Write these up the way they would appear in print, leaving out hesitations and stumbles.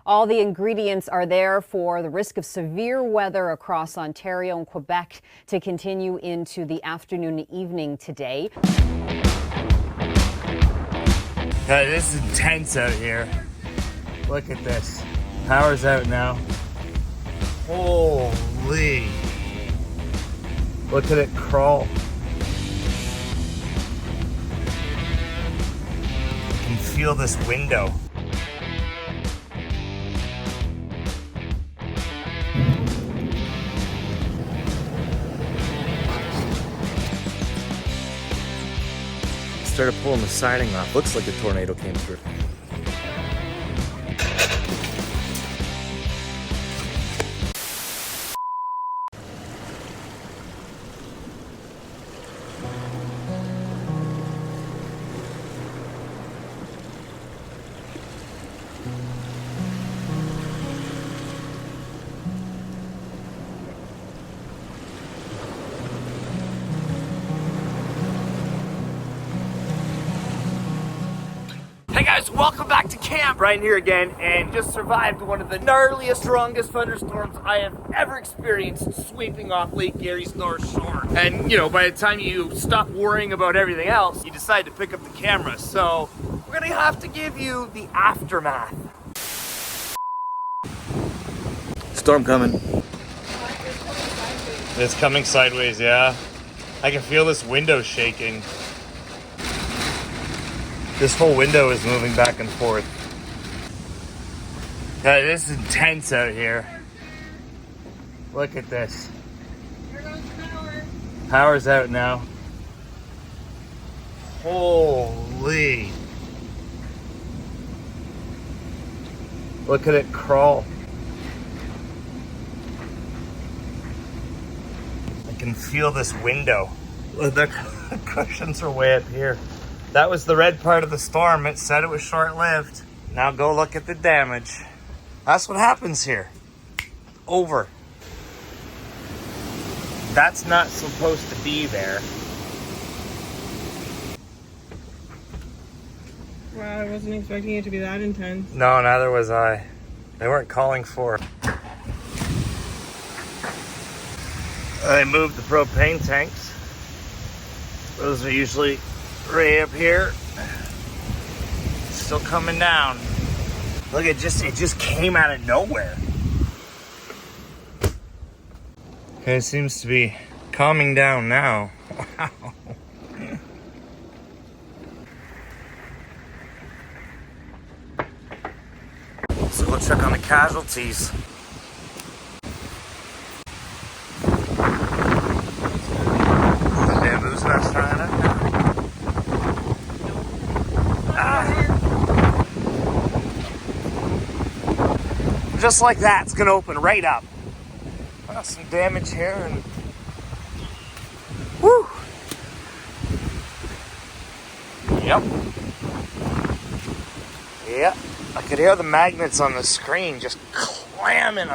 All the ingredients are there for the risk of severe weather across Ontario and Quebec to continue into the afternoon and evening today. This is intense out here. Look at this. Power's out now. Holy. Look at it crawl. You can feel this window. Started pulling the siding off. Looks like a tornado came through. Hey guys, welcome back to camp. Brian here again, and just survived one of the gnarliest, strongest thunderstorms I have ever experienced, sweeping off Lake Erie's North Shore. And you know, by the time you stop worrying about everything else, you decide to pick up the camera. So we're gonna have to give you the aftermath. Storm coming. It's coming sideways, yeah. I can feel this window shaking. This whole window is moving back and forth. This is intense out here. Look at this. There goes power. Power's out now. Holy. Look at it crawl. I can feel this window. Look, the cushions are way up here. That was the red part of the storm. It said it was short-lived. Now go look at the damage. That's what happens here. Over. That's not supposed to be there. Wow, I wasn't expecting it to be that intense. No, neither was I. They weren't calling for it. I moved the propane tanks. Those are usually right up here. Still coming down. Look, it just came out of nowhere. Okay, it seems to be calming down now. Wow. So go check on the casualties. The bamboo's not strong enough now. Just like that, it's gonna open right up. Some damage here and whoo! Yep. Yep. I could hear the magnets on the screen just clamming.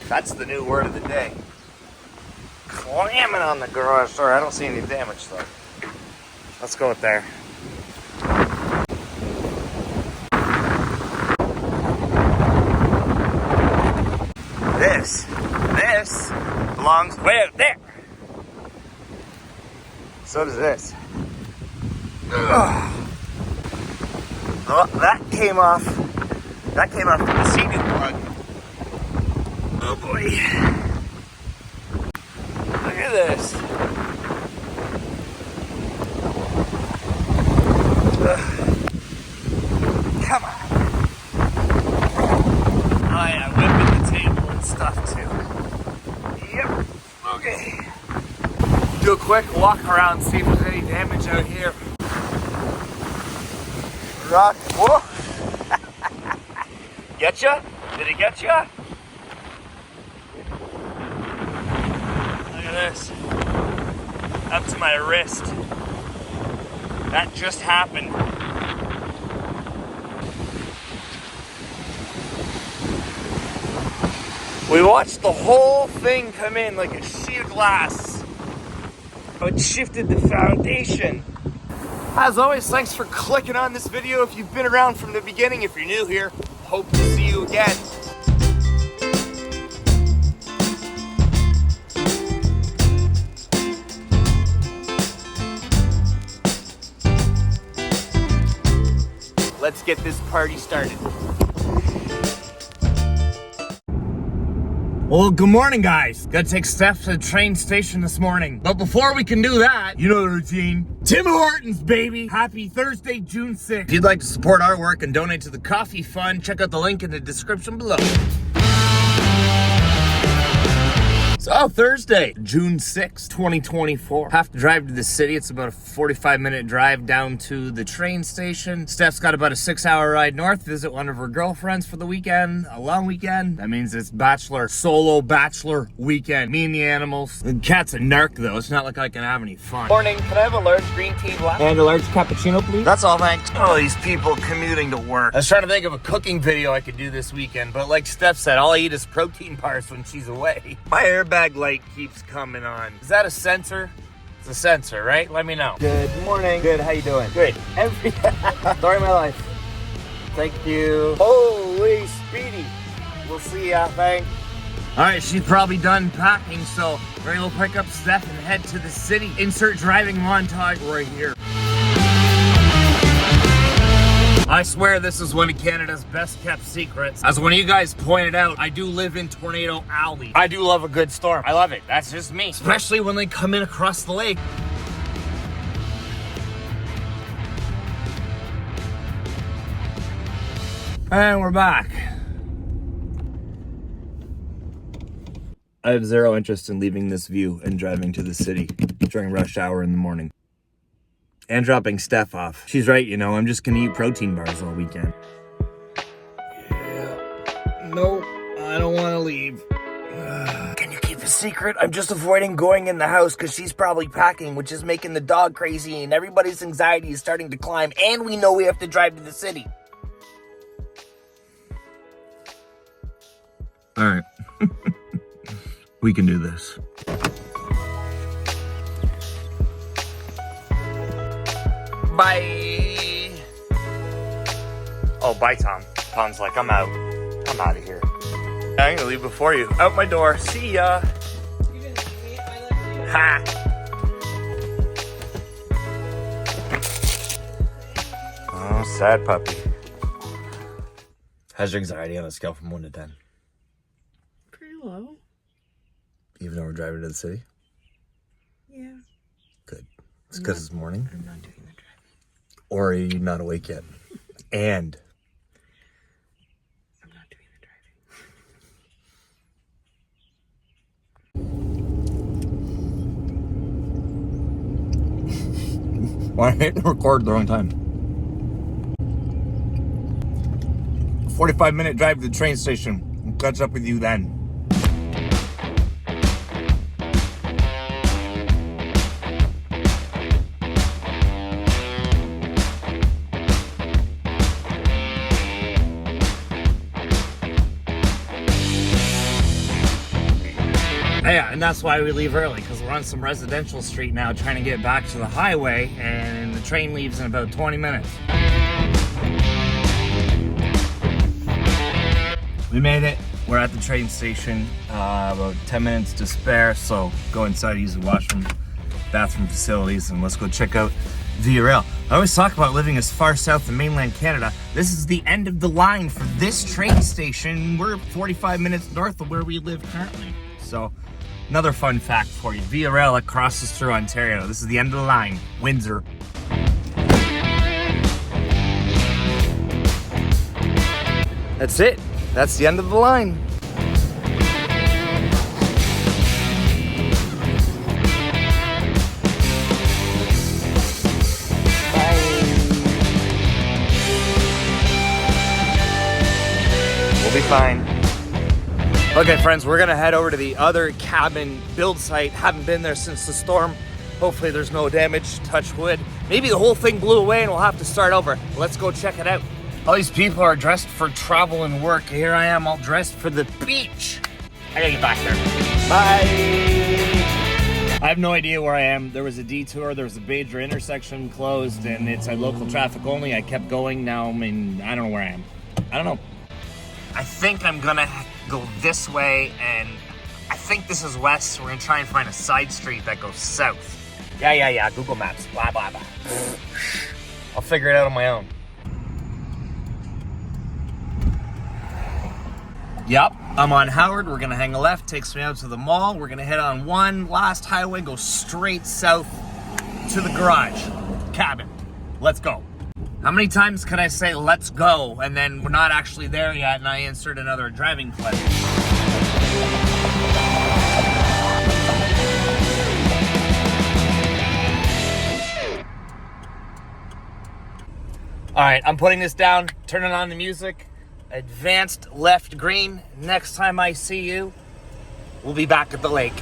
That's the new word of the day. Clamming on the garage door. I don't see any damage though. Let's go with there. This belongs way out there. So does this. Ugh. Oh, that came off the seating plug. Oh boy. Look at this. Come on. Oh yeah, whipping the table and stuff too. Yep. Okay. Do a quick walk around, see if there's any damage out here. Rock. Whoa. Getcha? Did it get ya? Look at this. Up to my wrist. That just happened. We watched the whole thing come in like a sheet of glass. It shifted the foundation. As always, thanks for clicking on this video. If you've been around from the beginning, if you're new here, Hope to see you again. Let's get this party started. Well, good morning, guys. Gotta take Steph to the train station this morning. But before we can do that, you know the routine. Tim Hortons, baby. Happy Thursday, June 6th. If you'd like to support our work and donate to the coffee fund, check out the link in the description below. So, Thursday, June 6th, 2024. Have to drive to the city. It's about a 45-minute drive down to the train station. Steph's got about a 6-hour ride north, visit one of her girlfriends for the weekend, a long weekend. That means it's solo bachelor weekend. Me and the animals. The cat's a narc, though. It's not like I can have any fun. Morning, can I have a large green tea black? And a large cappuccino, please? That's all, thanks. Oh, these people commuting to work. I was trying to think of a cooking video I could do this weekend, but like Steph said, all I eat is protein bars when she's away. My airbag light keeps coming on. Is that a sensor? It's a sensor, right? Let me know. Good morning. Good, how you doing? Good. Story of my life. Thank you. Holy Speedy. We'll see ya, thanks. All right, she's probably done packing, so we're gonna go pick up Steph and head to the city. Insert driving montage right here. I swear this is one of Canada's best kept secrets. As one of you guys pointed out, I do live in Tornado Alley. I do love a good storm. I love it. That's just me. Especially when they come in across the lake. And we're back. I have zero interest in leaving this view and driving to the city during rush hour in the morning. And dropping Steph off. She's right, you know, I'm just gonna eat protein bars all weekend. Yeah. Nope, I don't wanna leave. Can you keep a secret? I'm just avoiding going in the house because she's probably packing, which is making the dog crazy and everybody's anxiety is starting to climb, and we know we have to drive to the city. All right. We can do this. Bye. Oh, bye, Tom. Tom's like, I'm out. I'm out of here. I'm gonna leave before you. Out my door. See ya. You didn't see me. I left you. Ha. Oh, sad puppy. How's your anxiety on a scale from 1 to 10? Pretty low. Even though we're driving to the city? Yeah. Good. It's because it's morning? I'm not doing the driving. Or are you not awake yet? And I'm not doing the driving. why didn't I record the wrong time? 45-minute drive to the train station. I'll catch up with you then. Yeah, and that's why we leave early, because we're on some residential street now trying to get back to the highway, and the train leaves in about 20 minutes. We made it. We're at the train station, about 10 minutes to spare, so go inside, use the washroom, bathroom facilities, and let's go check out Via Rail. I always talk about living as far south in mainland Canada. This is the end of the line for this train station. We're 45 minutes north of where we live currently. So, another fun fact for you. Via Rail that crosses through Ontario. This is the end of the line. Windsor. That's it. That's the end of the line. We'll be fine. Okay, friends, we're gonna head over to the other cabin build site. Haven't been there since the storm. Hopefully there's no damage, touch wood. Maybe the whole thing blew away and we'll have to start over. Let's go check it out. All these people are dressed for travel and work. Here I am all dressed for the beach. I gotta get back there. Bye. I have no idea where I am. There was a detour, there was a major intersection closed, and it's a local traffic only. I kept going, now I'm in, I don't know where I am. I don't know. I think I'm gonna go this way, and I think this is west, so we're gonna try and find a side street that goes south. Yeah, Google Maps, blah, blah, blah. I'll figure it out on my own. Yep, I'm on Howard. We're gonna hang a left, takes me out to the mall. We're gonna head on one last highway, go straight south to the garage cabin. Let's go. How many times can I say let's go and then we're not actually there yet and I insert another driving clip? All right, I'm putting this down, turning on the music. Advanced left green. Next time I see you, we'll be back at the lake.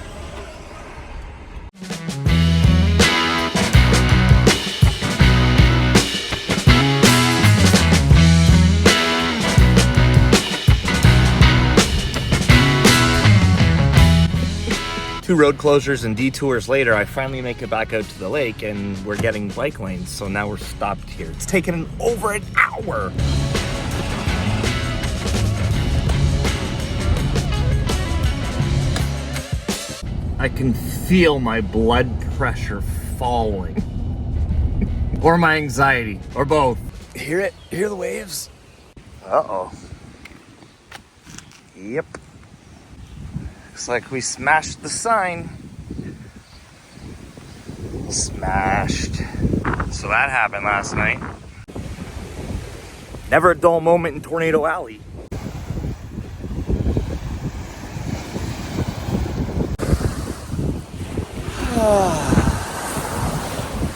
Two road closures and detours later, I finally make it back out to the lake and we're getting bike lanes, so now we're stopped here. It's taken over an hour. I can feel my blood pressure falling. Or my anxiety, or both. Hear it? Hear the waves? Uh-oh. Yep. Looks like we smashed the sign. Smashed. So that happened last night. Never a dull moment in Tornado Alley.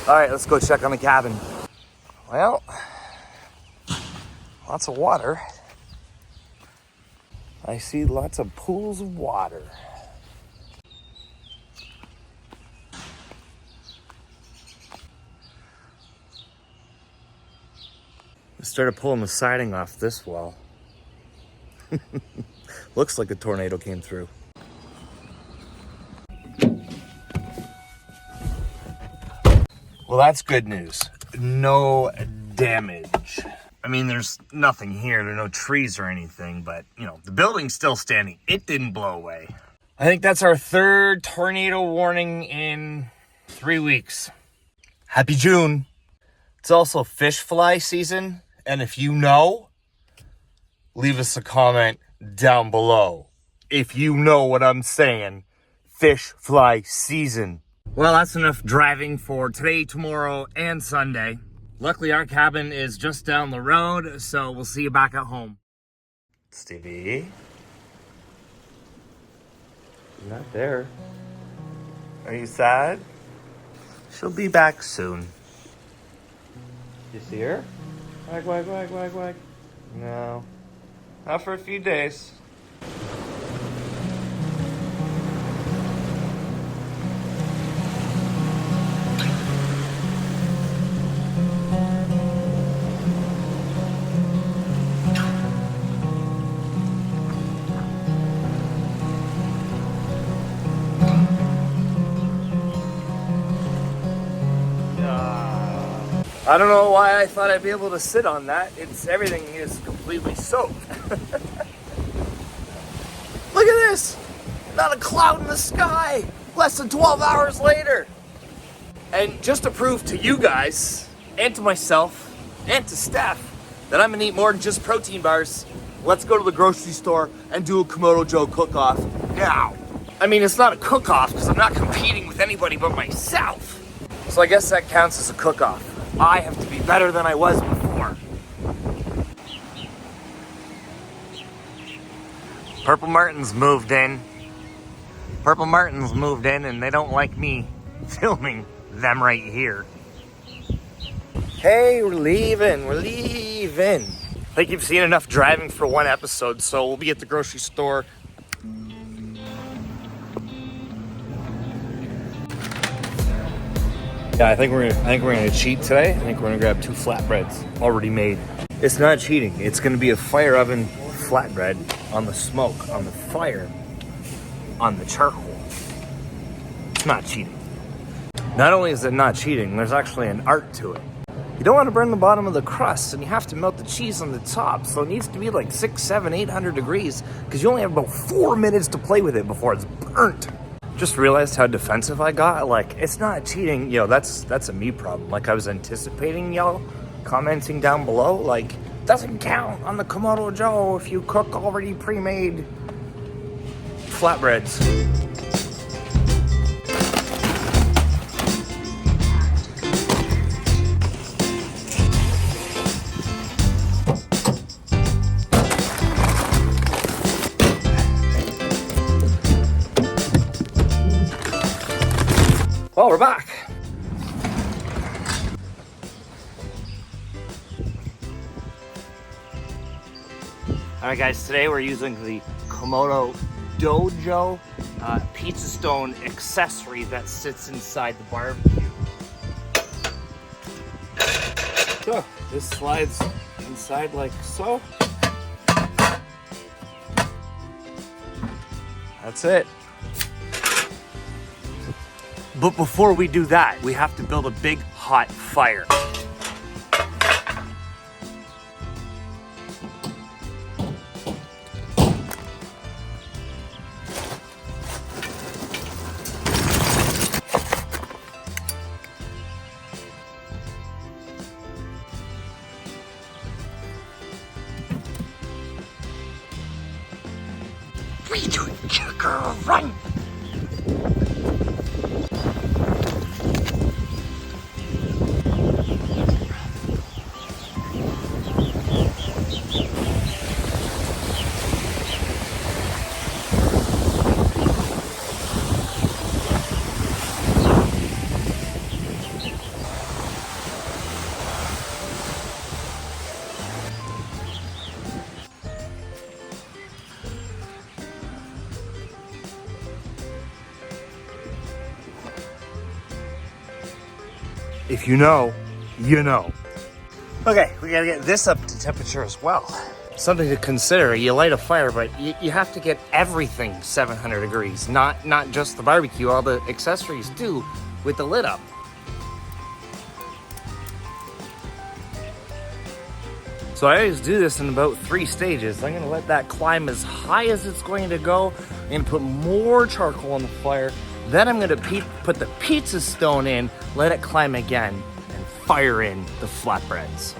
All right, let's go check on the cabin. Well, lots of water. I see lots of pools of water. I started pulling the siding off this wall. Looks like a tornado came through. Well, that's good news. No damage. I mean, there's nothing here. There are no trees or anything, but, you know, the building's still standing. It didn't blow away. I think that's our third tornado warning in 3 weeks. Happy June. It's also fish fly season, and if you know, leave us a comment down below. If you know what I'm saying, fish fly season. Well, that's enough driving for today, tomorrow, and Sunday. Luckily, our cabin is just down the road, so we'll see you back at home. Stevie? She's not there. Are you sad? She'll be back soon. You see her? Wag, wag, wag, wag, wag. No. Not for a few days. I don't know why I thought I'd be able to sit on that. Everything is completely soaked. Look at this! Not a cloud in the sky! Less than 12 hours later! And just to prove to you guys, and to myself, and to Steph, that I'm gonna eat more than just protein bars, let's go to the grocery store and do a Kamado Joe cook-off now. I mean, it's not a cook-off because I'm not competing with anybody but myself. So I guess that counts as a cook-off. I have to be better than I was before. Purple Martins moved in. Purple Martins moved in and they don't like me filming them right here. Hey, we're leaving. I think you've seen enough driving for one episode, so we'll be at the grocery store. Yeah, I think we're gonna cheat today. I think we're gonna grab 2 flatbreads already made. It's not cheating. It's gonna be a fire oven flatbread on the smoke, on the fire, on the charcoal. It's not cheating. Not only is it not cheating, there's actually an art to it. you don't want to burn the bottom of the crust, and you have to melt the cheese on the top. So it needs to be like 600, 700, 800 degrees because you only have about 4 minutes to play with it before it's burnt. Just realized how defensive I got. Like, it's not cheating. You know, that's a me problem. Like, I was anticipating y'all commenting down below. Like, doesn't count on the Kamado Joe if you cook already pre-made flatbreads. Well, we're back. All right, guys, today we're using the Kamado DoJo pizza stone accessory that sits inside the barbecue. So this slides inside like so. That's it. But before we do that, we have to build a big hot fire. Three, two, girl, run! If you know, you know. Okay, we gotta get this up to temperature as well. Something to consider, you light a fire, but you have to get everything 700 degrees, not just the barbecue, all the accessories too, with the lid up. So I always do this in about 3 stages. I'm gonna let that climb as high as it's going to go. I'm gonna put more charcoal on the fire. Then I'm gonna put the pizza stone in, let it climb again, and fire in the flatbreads.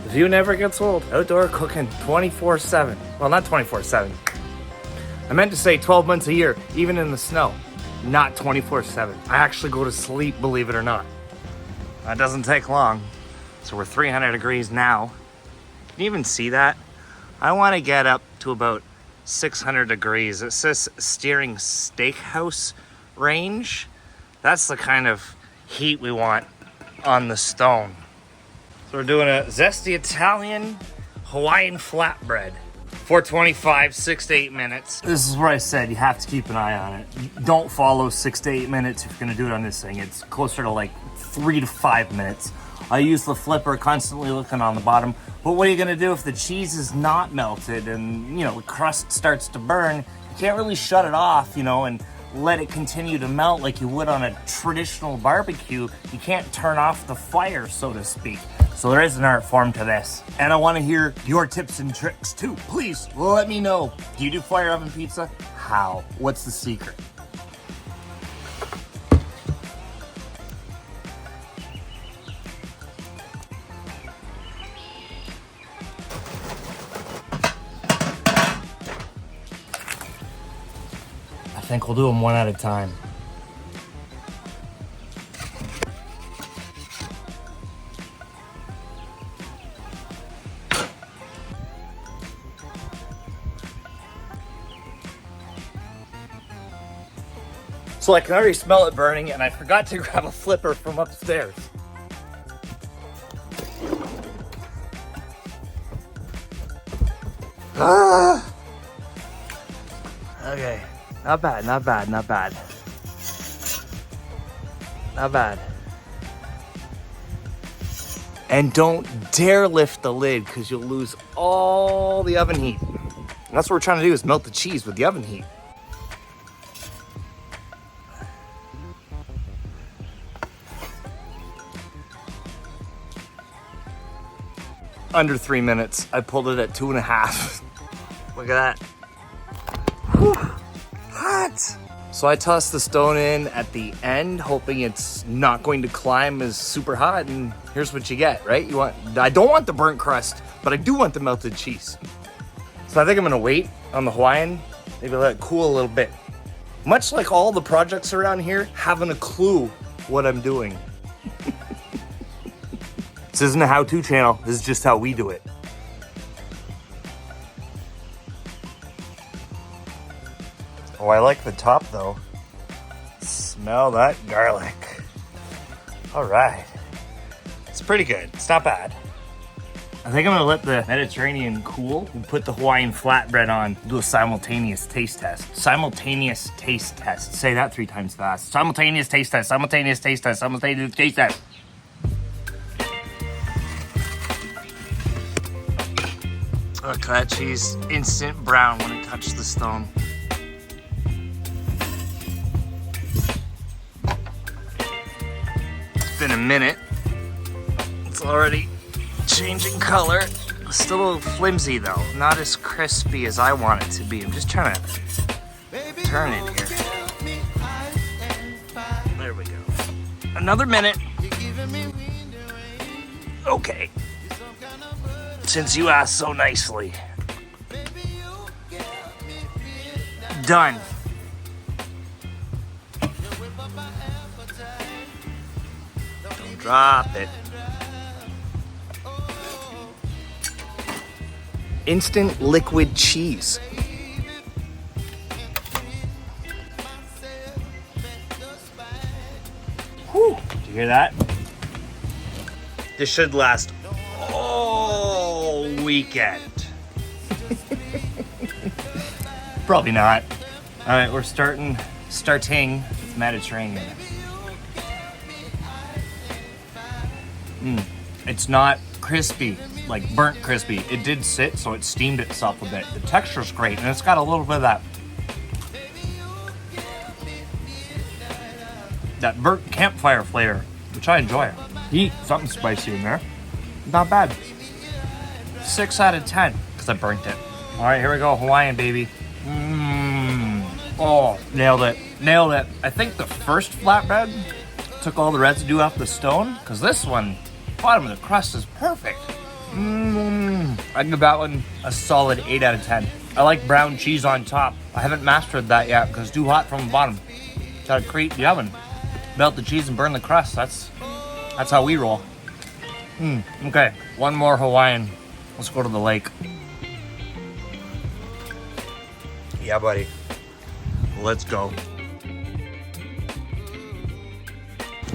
The view never gets old. Outdoor cooking 24/7. Well, not 24/7. I meant to say 12 months a year, even in the snow. Not 24/7. I actually go to sleep, believe it or not. That doesn't take long. So we're 300 degrees now. Can you even see that? I wanna get up to about 600 degrees. It says steering steakhouse range. That's the kind of heat we want on the stone. So we're doing a zesty Italian Hawaiian flatbread. 425, 6 to 8 minutes. This is where I said you have to keep an eye on it. Don't follow 6 to 8 minutes if you're gonna do it on this thing. It's closer to like 3 to 5 minutes. I use the flipper, constantly looking on the bottom. But what are you gonna do if the cheese is not melted and, you know, the crust starts to burn? You can't really shut it off, you know, and let it continue to melt like you would on a traditional barbecue. You can't turn off the fire, so to speak. So there is an art form to this. And I wanna hear your tips and tricks too. Please, let me know. Do you do fire oven pizza? How? What's the secret? I think we'll do them one at a time. So I can already smell it burning, and I forgot to grab a flipper from upstairs. Ah! Okay. Not bad, not bad, not bad. Not bad. And don't dare lift the lid because you'll lose all the oven heat. And that's what we're trying to do, is melt the cheese with the oven heat. under 3 minutes. I pulled it at 2.5. Look at that. Whew. Hot. So I tossed the stone in at the end, hoping it's not going to climb as super hot, and here's what you get, right? I don't want the burnt crust, but I do want the melted cheese. So I think I'm gonna wait on the Hawaiian, maybe let it cool a little bit. Much like all the projects around here, having a clue what I'm doing. This isn't a how-to channel, this is just how we do it. Oh, I like the top though. Smell that garlic. All right. It's pretty good, it's not bad. I think I'm gonna let the Mediterranean cool and put the Hawaiian flatbread on, do a simultaneous taste test. Simultaneous taste test. Say that 3 times fast. Simultaneous taste test, simultaneous taste test, simultaneous taste test. Look, that cheese, instant brown when it touched the stone. It's been a minute. It's already changing color. Still a little flimsy though. Not as crispy as I want it to be. I'm just trying to turn it here. There we go. Another minute. Okay. Since you asked so nicely. Done. Don't drop it. Instant liquid cheese. Whew. Did you hear that? This should last all weekend. Probably not. All right, we're starting with Mediterranean. It's not crispy, like burnt crispy. It did sit, so it steamed itself a bit. The texture's great, and it's got a little bit of that burnt campfire flavor, which I enjoy. Eat something spicy in there. Not bad. 6 out of 10, because I burnt it. All right, here we go, Hawaiian, baby. Oh, nailed it, nailed it. I think the first flatbread took all the residue off the stone, because this one, bottom of the crust is perfect. I'd give that one a solid 8 out of 10. I like brown cheese on top. I haven't mastered that yet because it's too hot from the bottom. Gotta create the oven, melt the cheese and burn the crust. That's how we roll. Okay, one more Hawaiian. Let's go to the lake. Yeah, buddy. Let's go.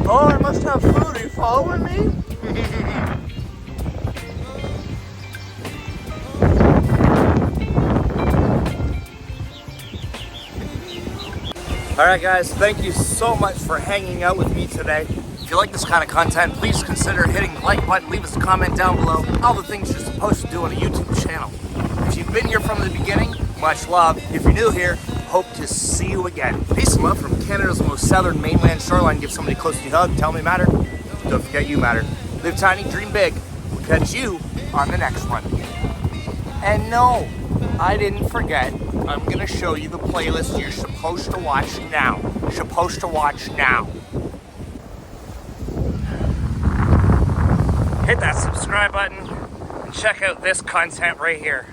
Oh, I must have food. Are you following me? Alright guys, thank you so much for hanging out with me today. If you like this kind of content, please consider hitting the like button, leave us a comment down below. All the things you're supposed to do on a YouTube channel. If you've been here from the beginning, much love. If you're new here, hope to see you again. Peace and love from Canada's most southern mainland shoreline. Give somebody close to you a hug, tell them they matter. Don't forget you matter. Live tiny, dream big. We'll catch you on the next one. And no, I didn't forget. I'm gonna show you the playlist you're supposed to watch now. Supposed to watch now. Hit that subscribe button and check out this content right here.